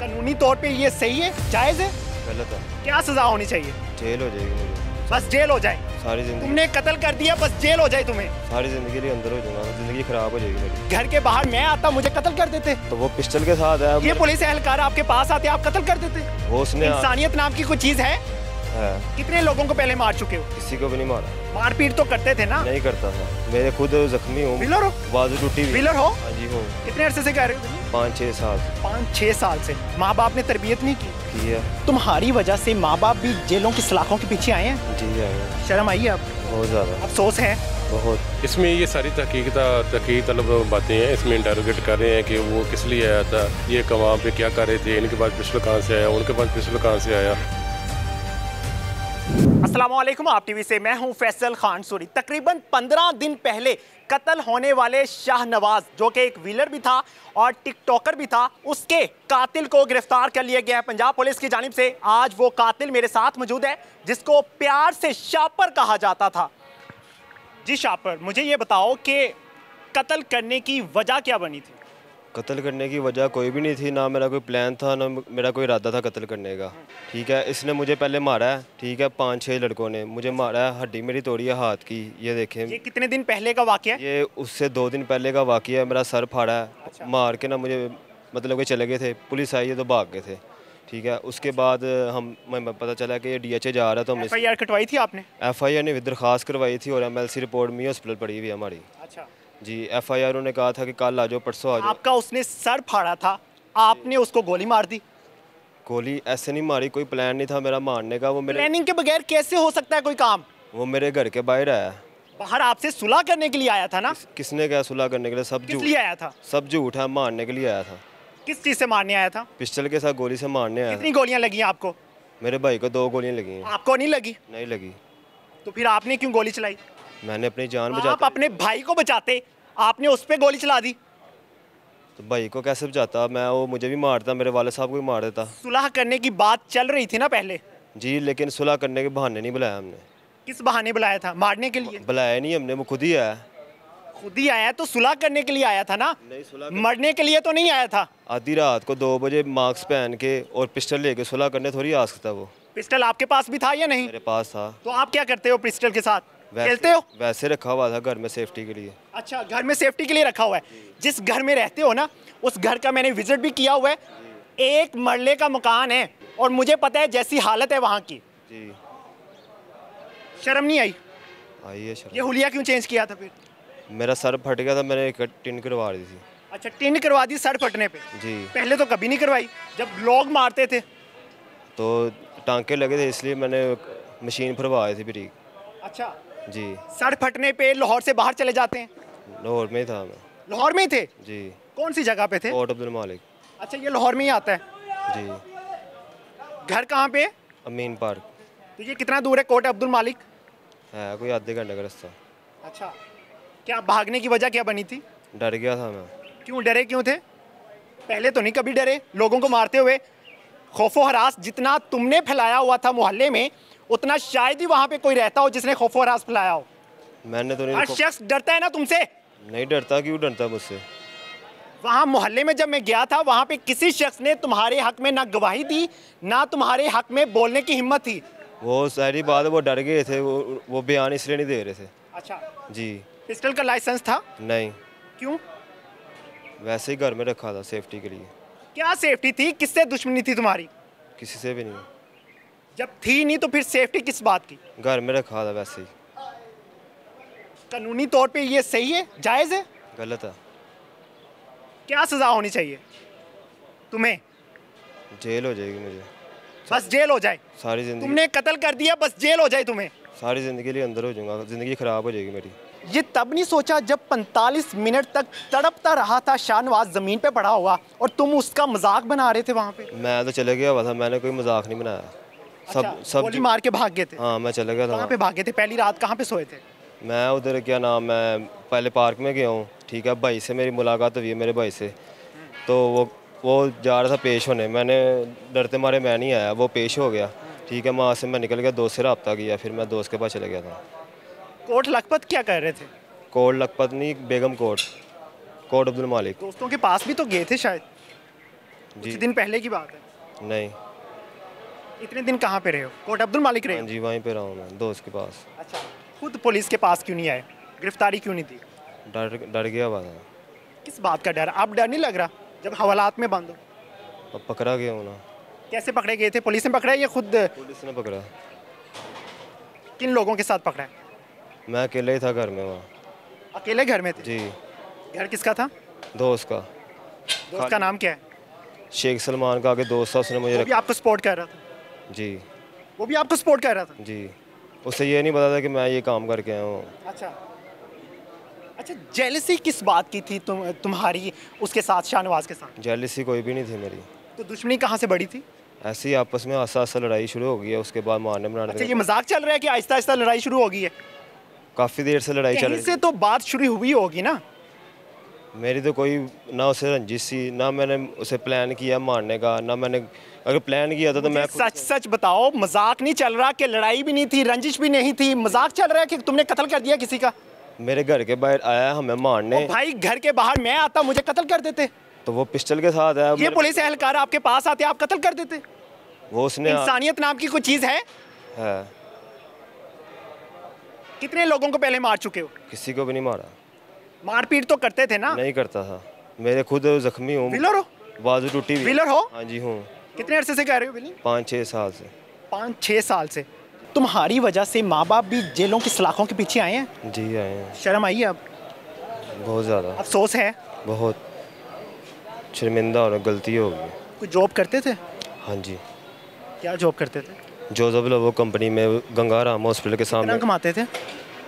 कानूनी तौर पे ये सही है, जायज़ है? गलत है। क्या सजा होनी चाहिए? जेल हो जाएगी मुझे, बस जेल हो जाए? सारी जिंदगी। तुमने कत्ल कर दिया, बस जेल हो जाए तुम्हें? सारी जिंदगी लिए अंदर हो जाऊंगा, जिंदगी खराब हो जाएगी मेरी। घर के बाहर मैं आता, मुझे कत्ल कर देते। तो वो पिस्टल के साथ है। ये पुलिस एहलकार आपके पास आते, आप कत्ल कर देते? वो उसने इंसानियत नाम की कोई चीज है? कितने लोगों को पहले मार चुके हो? किसी को भी नहीं मारा। मारपीट तो करते थे ना? नहीं करता था, मेरे खुद जख्मी हूँ। व्हीलर हो? बाजू टूटी हुई। व्हीलर हो? हाँ जी हूँ। कितने अरसे से कह रहे हो? 5-6 साल। 5-6 साल से। माँ बाप ने तरबियत नहीं की? की है। तुम्हारी वजह से माँ बाप भी जेलों की सलाखों के पीछे आए हैं? जी आए हैं। शर्म आई है अब? बहुत ज़्यादा अफसोस है बहुत। इसमें ये सारी तहकीक तलब बातें हैं, इसमें इंटरोगेट कर रहे हैं कि वो किस लिए आया था, ये वहाँ पे क्या कर रहे थे, इनके पास पिस्टल कहाँ से आया, उनके पास पिस्टल कहाँ से आया। अस्सलामुअलैकुम, आप टीवी से मैं हूं फैसल खान सूरी। तकरीबन 15 दिन पहले कत्ल होने वाले शाहनवाज, जो कि एक व्हीलर भी था और टिकटॉकर भी था, उसके कातिल को गिरफ्तार कर लिया गया है पंजाब पुलिस की जानिब से। आज वो कातिल मेरे साथ मौजूद है, जिसको प्यार से शापर कहा जाता था। जी शापर, मुझे ये बताओ कि कत्ल करने की वजह क्या बनी थी? कत्ल करने की वजह कोई भी नहीं थी, ना मेरा कोई प्लान था, ना मेरा कोई इरादा था कत्ल करने का। ठीक है, इसने मुझे पहले मारा है। ठीक है, 5-6 लड़कों ने मुझे मारा है, हड्डी मेरी तोड़ी है हाथ की। ये देखें, ये कितने दिन पहले का वाकया है? ये उससे 2 दिन पहले का वाकया है। मेरा सर फाड़ा है। अच्छा। मार के ना मुझे मतलब कि चले गए थे, पुलिस आई है तो भाग गए थे। ठीक है, उसके बाद हमें पता चला कि ये DHA जा रहा था। तो FIR कटवाई थी आपने? FIR ने दरख्वास्त करवाई थी और MLC रिपोर्ट में हॉस्पिटल पड़ी हुई है हमारी। अच्छा जी, FIR उन्होंने कहा था कि कल आ जाओ, परसों आ जाओ। आपका उसने सर फाड़ा था, आपने उसको गोली मार दी? गोली ऐसे नहीं मारी, कोई प्लान नहीं था मेरा मारने का। वो मेरे प्लानिंग के बगैर कैसे हो सकता है कोई काम? वो मेरे घर के बाहर आया। बाहर आपसे सुलह करने के लिए आया था ना? किसने क्या सुलह करने के लिए? सब किस झूठ, लिए आया था? सब झूठ है। मारने के लिए आया था। किस चीज से मारने आया था? पिस्टल के साथ गोली से मारने आया कितनी था। गोलियां लगी आपको? मेरे भाई को 2 गोलियां लगी हैं। आपको नहीं लगी? नहीं लगी। तो फिर आपने क्यों गोली चलाई? मैंने अपनी जान आप बचाता। अपने भाई को बचाते, आपने उस पर गोली चला दी। तो भाई को कैसे बचाता मैं? वो मुझे भी मारता, मेरे वाले साहब को भी मार देता। सुलह करने की बात चल रही थी ना पहले? जी, लेकिन सुलह करने के बहाने नहीं बुलाया हमने। किस बहाने बुलाया था? मारने के लिए? बुलाया नहीं हमने, वो खुद ही आया। खुद ही आया तो सुलह करने के लिए आया था ना? नहीं, सुलह मरने के लिए तो नहीं आया था। आधी रात को 2 बजे मास्क पहन के और पिस्टल लेके सुलह करने थोड़ी आ सकता वो। पिस्टल आपके पास भी था या नहीं? मेरे पास था। तो आप क्या करते हो पिस्टल के साथ? खेलते हो? वैसे रखा हुआ था घर में सेफ्टी के लिए। अच्छा, घर में सेफ्टी के लिए रखा हुआ है। जिस घर में रहते हो ना, उस घर का मैंने विजिट भी किया हुआ है। 1 मरले का मकान है और मुझे पता है जैसी हालत है वहाँ की। जी, शर्म नहीं आई? आई है शर्म। ये हुलिया क्यों चेंज किया था फिर? मेरा सर फट गया था, मैंने एक टिन करवा दी थी। अच्छा, टिन करवा दी सर फटने पे? जी, पहले तो कभी नहीं करवाई जब लोग मारते थे? तो टांके लगे थे इसलिए मैंने मशीन भरवाई थी ब्रीक। अच्छा, जी, सर फटने पे लाहौर से बाहर चले जाते हैं? लाहौर में ही था मैं। लाहौर में ही थे? जी, कौन सी जगह पे थे? कोट अब्दुल मालिक। अच्छा, ये लाहौर में ही आता है। जी, घर कहाँ पे है? अमीन पार्क तो ये कितना दूर है कोट अब्दुल मालिक? है, कोई आधे घंटे का रास्ता। अच्छा, क्या भागने की वजह क्या बनी थी? डर गया था मैं। क्यों डरे, क्यों थे? पहले तो नहीं कभी डरे लोगों को मारते हुए? खौफो हरास जितना तुमने फैलाया हुआ था मोहल्ले में, उतना शायद ही वहाँ पे कोई रहता हो जिसने खौफो हरास फैलाया हो। मैंने तो हर नहीं शख्स डरता है ना तुमसे? नहीं डरता, क्यों डरता मुझसे? वहाँ मोहल्ले में जब मैं गया था, वहाँ पे किसी शख्स ने तुम्हारे हक में ना गवाही दी, ना तुम्हारे हक में बोलने की हिम्मत थी। वो सारी बात, वो डर गए थे। वो बयान इसलिए नहीं दे रहे थे। अच्छा, जी, पिस्टल का लाइसेंस था? नहीं, क्यों? वैसे ही घर में रखा था सेफ्टी के लिए। क्या सेफ्टी थी? किससे दुश्मनी थी तुम्हारी? किसी से भी नहीं। जब थी नहीं तो फिर सेफ्टी किस बात की? घर में रखा था वैसे ही। कानूनी तौर पे ये सही है, जायज़ है? गलत है। क्या सजा होनी चाहिए तुम्हें? जेल हो जाएगी मुझे, बस जेल हो जाए? सारी जिंदगी। तुमने कत्ल कर दिया, बस जेल हो जाए तुम्हें? सारी ज़िंदगी लिए अंदर हो जाऊंगा, ज़िंदगी ख़राब हो जाएगी मेरी। ये तब नहीं सोचा जब 45 मिनट तक तड़पता रहा था शाहनवाज ज़मीन पे पड़ा हुआ और तुम उसका मजाक बना रहे थे वहाँ पे? मैं तो चले गया हुआ था, मैंने कोई मजाक नहीं बनाया। अच्छा, गोली मार के भाग गए थे? हाँ, मैं चले गया था। कहाँ पे भागे थे? पहली रात कहाँ पे सोए थे? मैं उधर क्या नाम, मैं पहले पार्क में गया हूँ। ठीक है, भाई से मेरी मुलाकात हुई है, मेरे भाई से। तो वो जा रहा था पेश होने, मैंने डरते मारे मैं नहीं आया, वो पेश हो गया। ठीक है, वहाँ से मैं निकल गया, दोस्त से रब्ता किया, फिर मैं दोस्त के पास चले गया था। कोट लखपत क्या कर रहे थे? कोट लखपत नहीं, बेगम कोट, कोट अब्दुल मालिक। दोस्तों के पास भी तो गए थे शायद? कुछ दिन पहले की बात है? नहीं। इतने दिन कहाँ पे रहे हो? कोट अब्दुल मालिक रहे हाँ हो? जी, वहीं पे रहा हूँ मैं, दोस्त के पास। अच्छा, खुद पुलिस के पास क्यों नहीं आए? गिरफ्तारी क्यों नहीं दी? डर गया हुआ था। किस बात का डर? आप डर नहीं लग रहा जब हवालात में बंद हो? अब पकड़ा गया हूँ ना। कैसे पकड़े गए थे? पुलिस ने पकड़ा या खुद? पुलिस ने पकड़ा। किन लोगों के साथ पकड़ा है? मैं अकेले ही था घर में वहाँ। अकेले घर में थे? जी। घर किसका था? दोस्त का। दोस्त का नाम क्या है? शेख सलमान का आगे दोस्त था, उसने मुझे वो भी आपको सपोर्ट कर रहा था? जी। वो भी आपको सपोर्ट कर रहा था? जी। उसे ये नहीं पता था कि मैं ये काम करके आया हूँ। अच्छा अच्छा, जेलसी किस बात की थी तुम्हारी उसके साथ, शाहनवाज के साथ? जेलसी कोई भी नहीं थी मेरी। तो दुश्मनी कहाँ से बढ़ी थी? ऐसे ही आपस में आस्ता आस्ता लड़ाई शुरू हो गई है, उसके बाद मारने बनाने अच्छा, ये मजाक चल रहा है कि आहिस्ता आहिस्ता लड़ाई शुरू हो गई है? काफ़ी देर से लड़ाई चल कहीं रही से थी। तो बात शुरू हुई होगी ना? मेरी तो कोई ना उसे रंजिश थी, ना मैंने उसे प्लान किया मारने का, ना मैंने अगर प्लान किया था तो मैं सच सच बताओ, मजाक नहीं चल रहा कि लड़ाई भी नहीं थी, रंजिश भी नहीं थी, मजाक चल रहा है कि तुमने कत्ल कर दिया किसी का? मेरे घर के बाहर आया हमें मारने। भाई, घर के बाहर मैं आता मुझे कत्ल कर देते? तो वो पिस्टल के साथ आया। ये पुलिस एहलकार आपके पास आते आप कत्ल कर देते? वो उसने इंसानियत नाम की कोई चीज है? कितने लोगों को पहले मार चुके हो? किसी को भी नहीं मारा। मारपीट तो करते थे ना? नहीं करता था। मेरे खुद जख्मी हूँ। व्हीलर हो? बाजू टूटी हुई। व्हीलर हो? हाँ जी हूँ। कितने अरसे से कह रहे हो व्हीलिंग? 5-6 साल से। 5-6 साल से? तुम्हारी वजह से माँ बाप भी जेलों की सलाखों के पीछे आए हैं? जी आए हैं। शर्म आई है अब? बहुत ज़्यादा अफसोस है? बहुत। शर्मिंदा और गलती हो गई। कोई जॉब करते थे? हाँ जी। क्या जॉब करते थे? जोसेफ लोबो कंपनी में गंगाराम हॉस्पिटल के कितना सामने। कमाते थे?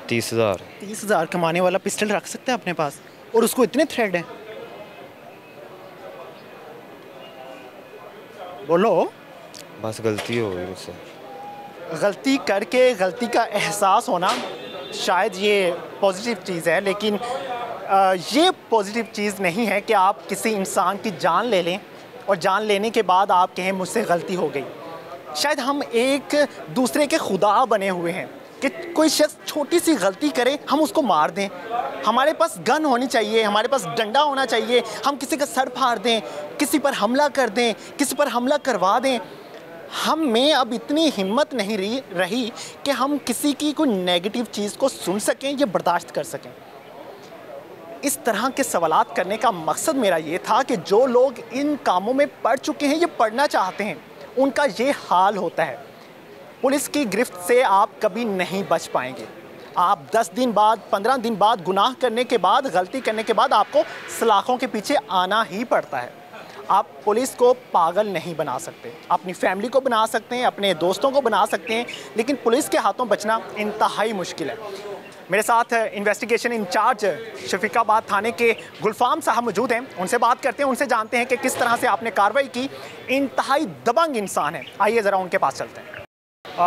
30,000। 30,000 कमाने वाला पिस्टल रख सकता है अपने पास और उसको इतने थ्रेड हैं? बोलो। बस गलती हो गई मुझसे। गलती करके गलती का एहसास होना शायद ये पॉजिटिव चीज़ है, लेकिन ये पॉजिटिव चीज़ नहीं है कि आप किसी इंसान की जान ले लें और जान लेने के बाद आप कहें मुझसे गलती हो गई। शायद हम एक दूसरे के खुदा बने हुए हैं कि कोई शख्स छोटी सी गलती करे हम उसको मार दें। हमारे पास गन होनी चाहिए, हमारे पास डंडा होना चाहिए, हम किसी का सर फाड़ दें, किसी पर हमला कर दें, किसी पर हमला करवा दें। हम में अब इतनी हिम्मत नहीं रही कि हम किसी की कोई नेगेटिव चीज़ को सुन सकें या बर्दाश्त कर सकें। इस तरह के सवालात करने का मकसद मेरा ये था कि जो लोग इन कामों में पड़ चुके हैं, ये पढ़ना चाहते हैं, उनका ये हाल होता है। पुलिस की गिरफ्त से आप कभी नहीं बच पाएंगे। आप 10 दिन बाद, 15 दिन बाद, गुनाह करने के बाद, गलती करने के बाद आपको सलाखों के पीछे आना ही पड़ता है। आप पुलिस को पागल नहीं बना सकते, अपनी फैमिली को बना सकते हैं, अपने दोस्तों को बना सकते हैं, लेकिन पुलिस के हाथों बचना इंतहाई मुश्किल है। मेरे साथ इन्वेस्टिगेशन इंचार्ज शफीकाबाद थाने के गुलफाम साहब मौजूद हैं, उनसे बात करते हैं, उनसे जानते हैं कि किस तरह से आपने कार्रवाई की। इंतहाई दबंग इंसान है, आइए ज़रा उनके पास चलते हैं।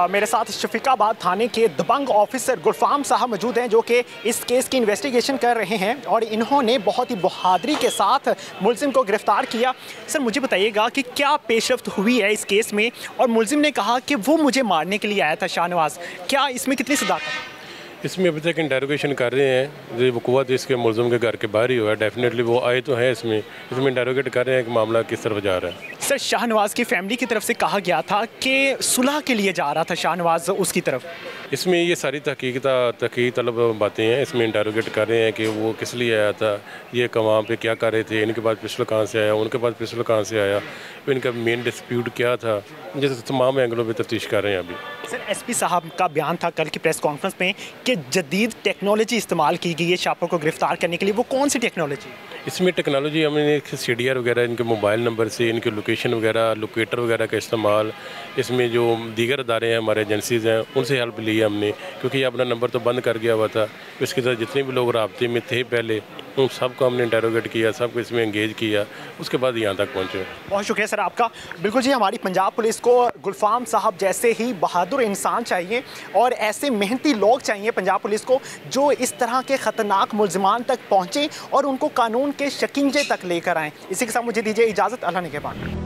मेरे साथ शफीकाबाद थाने के दबंग ऑफिसर गुलफाम साहब मौजूद हैं, जो कि इस केस की इन्वेस्टिगेशन कर रहे हैं और इन्होंने बहुत ही बहादुरी के साथ मुलजिम को गिरफ्तार किया। सर, मुझे बताइएगा कि क्या पेशरफ्त हुई है इस केस में, और मुलजिम ने कहा कि वो मुझे मारने के लिए आया था शाहनवाज, क्या इसमें कितनी सदाकत? इसमें अभी तक इंटेरोगेशन कर रहे हैं। जो वकूआ इसके मुलज़िम के घर के बाहर ही हुआ है। डेफिनेटली वो आए तो हैं इसमें इंटेरोगेट कर रहे हैं कि मामला किस तरफ जा रहा है। सर, शाहनवाज की फैमिली की तरफ से कहा गया था कि सुलह के लिए जा रहा था शाहनवाज उसकी तरफ। इसमें ये सारी तहकीक तलब बातें हैं। इसमें इंटेरोगेट कर रहे हैं कि वो किस लिए आया था, ये वहाँ पे क्या कर रहे थे, इनके पास पिस्टल कहाँ से आया, उनके पास पिस्टल कहाँ से आया, इनका मेन डिस्प्यूट क्या था, जैसे तमाम एंगलों पे तफ्तीश कर रहे हैं अभी। सर, एसपी साहब का बयान था कल की प्रेस कॉन्फ्रेंस में कि जदीद टेक्नोलॉजी इस्तेमाल की गई है शापर को गिरफ्तार करने के लिए। वो कौन सी टेक्नोलॉजी? इसमें टेक्नोलॉजी हमने CDR वगैरह, इनके मोबाइल नंबर से इनके लोकेशन वगैरह, लोकेटर वगैरह का इस्तेमाल, इसमें जो दीगर अदारे हैं हमारे एजेंसीज़ हैं उनसे हेल्प ली है हमने, क्योंकि ये अपना नंबर तो बंद कर गया हुआ था। इसके साथ जितने भी लोग राब्ते में थे पहले, उन सबको हमने इंटेरोगेट किया, सबको इसमें एंगेज किया, उसके बाद यहाँ तक पहुँचे। बहुत शुक्रिया सर आपका। बिल्कुल जी, हमारी पंजाब पुलिस को गुलफाम साहब जैसे ही बहादुर इंसान चाहिए और ऐसे मेहनती लोग चाहिए पंजाब पुलिस को, जो इस तरह के ख़तरनाक मुलजिमान तक पहुँचें और उनको कानून के शिकंजे तक लेकर आएँ। इसी के साथ मुझे दीजिए इजाज़त। अल्लाह निगहबान।